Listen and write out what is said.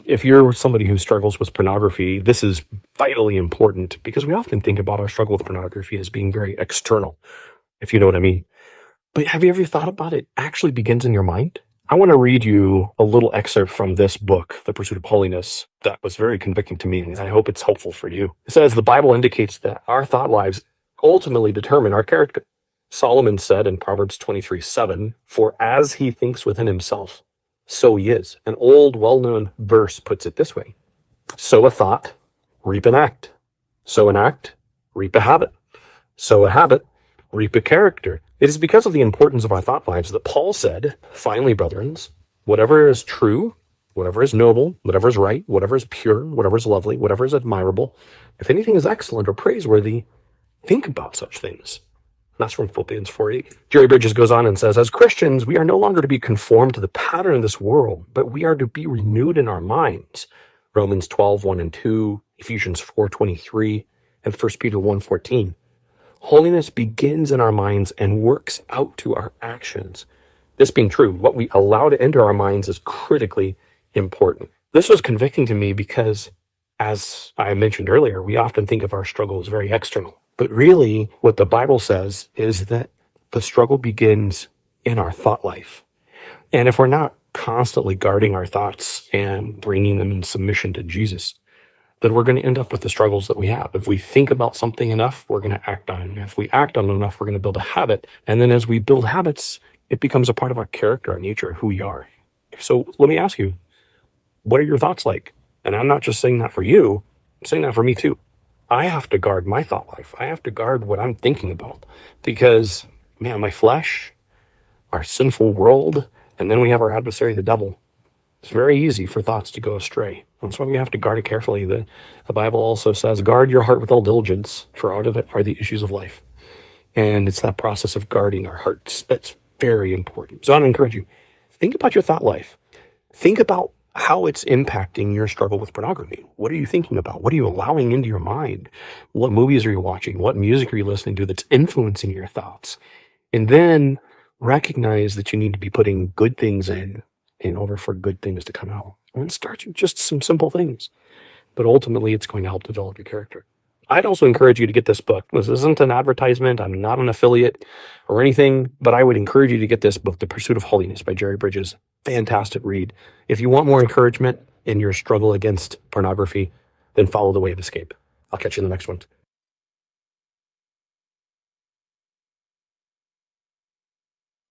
if you're somebody who struggles with pornography, this is vitally important because we often think about our struggle with pornography as being very external, if you know what I mean. But have you ever thought about it actually begins in your mind? I want to read you a little excerpt from this book, The Pursuit of Holiness, that was very convicting to me, and I hope it's helpful for you. It says, the Bible indicates that our thought lives ultimately determine our character. Solomon said in Proverbs 23:7, for as he thinks within himself, so he is. An old, well-known verse puts it this way: sow a thought, reap an act. Sow an act, reap a habit. Sow a habit, reap a character. It is because of the importance of our thought lives that Paul said, finally, brethren, whatever is true, whatever is noble, whatever is right, whatever is pure, whatever is lovely, whatever is admirable, if anything is excellent or praiseworthy, think about such things. And that's from Philippians 4:8. Jerry Bridges goes on and says, as Christians, we are no longer to be conformed to the pattern of this world, but we are to be renewed in our minds. Romans 12:1 and 2, Ephesians 4:23, and 1 Peter 1:14. Holiness begins in our minds and works out to our actions. This being true, what we allow to enter our minds is critically important. This was convicting to me because, as I mentioned earlier, we often think of our struggle as very external. But really, what the Bible says is that the struggle begins in our thought life. And if we're not constantly guarding our thoughts and bringing them in submission to Jesus, then we're going to end up with the struggles that we have. If we think about something enough, we're going to act on it. If we act on it enough, we're going to build a habit. And then as we build habits, it becomes a part of our character, our nature, who we are. So let me ask you, what are your thoughts like? And I'm not just saying that for you, I'm saying that for me too. I have to guard my thought life. I have to guard what I'm thinking about because, man, my flesh, our sinful world, and then we have our adversary, the devil. It's very easy for thoughts to go astray. That's why we have to guard it carefully. The Bible also says, guard your heart with all diligence, for out of it are the issues of life. And it's that process of guarding our hearts that's very important. So I want to encourage you, think about your thought life. Think about how it's impacting your struggle with pornography. What are you thinking about? What are you allowing into your mind? What movies are you watching? What music are you listening to that's influencing your thoughts? And then recognize that you need to be putting good things in order for good things to come out. And it starts with just some simple things, but ultimately it's going to help develop your character. I'd also encourage you to get this book. This isn't an advertisement. I'm not an affiliate or anything, but I would encourage you to get this book, The Pursuit of Holiness by Jerry Bridges. Fantastic read. If you want more encouragement in your struggle against pornography, then follow the way of escape. I'll catch you in the next one.